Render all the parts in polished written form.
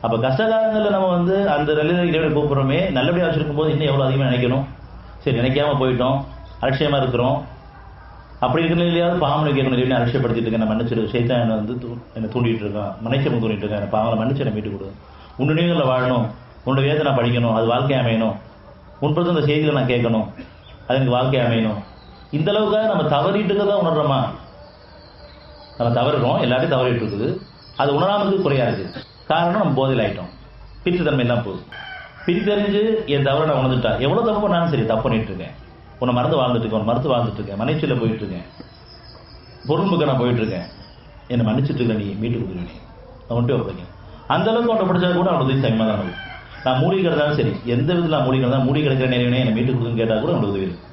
அப்ப கஷ்ட காலங்களில் நம்ம அந்த நிலையில இறைவனை கூப்பிடுறோமே, நல்லபடியாக வச்சிருக்கும் போது இன்னும் எவ்வளவு அதிகமாக நினைக்கணும். சரி, நினைக்காம போயிட்டோம், அலட்சியமா இருக்கிறோம், அப்படி இருக்கிற நிலையாவது பாவனை கேட்கணும். இறைவனை அலட்சியப்படுத்திட்டு இருக்கேன், நான் மன்னிச்சிரு, சைத்தான் என்னை தூண்டிட்டு இருக்கான், மன்னிச்சவங்க தூண்டிட்டு இருக்கேன், பாவங்களை மன்னிச்சு என்னை மீட்டு கொடு, உன் நினைவுகளில் வாழணும், உன்னோட வேதனை நான் படிக்கணும், அது வாழ்க்கை அமையணும், உன்பது அந்த செய்திகளை நான் கேட்கணும், அது எனக்கு வாழ்க்கை அமையணும். இந்த அளவுக்காக நம்ம தவறிட்டு தான் உணர்றோமா? நம்ம தவறுறோம், எல்லாத்தையும் தவறிட்டு இருக்குது. அது உணராமலுக்கு குறையா இருக்குது. காரணம், நம்ம போதையில் ஆயிட்டோம், பிரித்தன்மை தான் போகுது. பிரித்தறிஞ்சு என் தவறை நான் உணர்ந்துட்டா, எவ்வளோ தப்பு பண்ணாலும் சரி, தப்பு பண்ணிட்டு இருக்கேன், உன்னை மறந்து வாழ்ந்துட்டு இருக்கேன், உன்னை மறுத்து வாழ்ந்துட்டு இருக்கேன், மனைச்சியில் போயிட்டு இருக்கேன், பொருள்புக்க நான் போயிட்டு இருக்கேன், என்னை மன்னிச்சுட்டு இருக்க, நீ மீட்டு கொடுக்குற, நீ அவன்கிட்ட வைப்பீங்க. அந்த அளவுக்கு அவனை படிச்சா கூட அவனுக்கு உதவி சமயமாக தான் இருக்கும். நான் மூடி கிடந்தாலும் சரி, எந்த விதத்தில் நான் மூடி கிடந்தாலும், மூடி கிடக்கிற நேரமே என்னை மீட்டு கொடுக்குன்னு கேட்டால் கூட அவனுக்கு உதவி இருக்கு.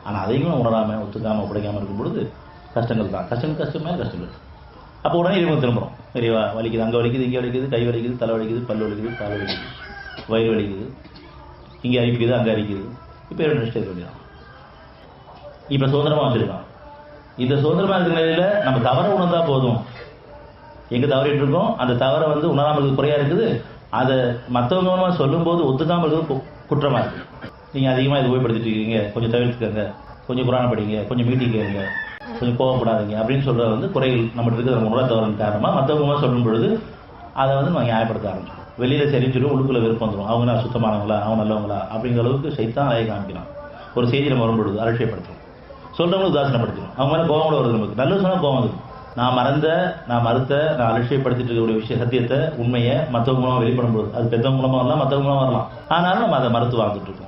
ஆனால் அதையும் உணராமல், ஒத்துக்காமல், ஒப்படைக்காமல் இருக்கும் பொழுது கஷ்டங்கள் தான். கஷ்டம் மேலே கஷ்டங்கள். அப்போ உடனே இறைவன் திரும்புகிறோம். இறைவா, வலிக்குது, அங்கே வலிக்குது, இங்கே வலிக்குது, கை வலிக்குது, தலை வலிக்குது, பல் வலிக்குது, கால் வலிக்குது, வயிறு வலிக்குது, இங்கே அரிக்குது, அங்கே அரிக்குது. இப்போ இறைவன் நினைச்சிட்டு இருக்க வேண்டியதான். இப்போ சுதந்திரமாக வச்சுருக்கான். இந்த சுதந்திரமாக இருக்கிற நிலையில் நம்ம தவறை உணர்ந்தா போதும். எங்கே தவறிட்டு இருக்கோம், அந்த தவறை உணராமல் குறையா இருக்குது. அதை மற்றவங்க சொல்லும்போது ஒத்துக்காமல் இருக்கிறது குற்றமாக இருக்குது. நீங்கள் அதிகமாக இது உபயோகப்படுத்திட்டு இருக்கீங்க, கொஞ்சம் தவிர்த்துக்கங்க, கொஞ்சம் குரான படிங்க, கொஞ்சம் மீட்டிங் கேளுங்க, கொஞ்சம் கோவப்படாதீங்க அப்படின்னு சொல்கிற குறைகள் நம்மகிட்ட இருக்கிற நம்ம உணர தவறின் காரணமாக மற்றவங்க சொல்லும் பொழுது அதை நம்ம நியாயப்படுத்த ஆரம்பிச்சோம். வெளியில் செறிஞ்சிடும், உள்ளுக்குள்ள விருப்பம் வந்துடும். அவங்க நான் சுத்தமானவங்களா, அவங்க நல்லவங்களா அப்படிங்கிற அளவுக்கு சைத்தான் அலையை காமிக்கலாம். ஒரு செய்தி நம்ம வரும்பொழுது அலட்சியப்படுத்தும், சொல்கிறவங்களுக்கு உதாசனப்படுத்திடும். அவங்க மேலே கோவம் கூட வருது. நமக்கு நல்லது சொன்னால் கோவம் வந்துடும். நான் மறுத்த, நான் அலட்சியப்படுத்திட்டு இருக்கக்கூடிய விஷய சத்தியத்தை, உண்மையை மற்றவங்க மூலமாக வெளிப்படும் போது, அது பெற்றவங்க மூலமாக வரலாம், மற்றவங்க மூலமாக வரலாம். ஆனாலும் நம்ம அதை மறுத்து வாழ்ந்துட்டு இருக்கோம்.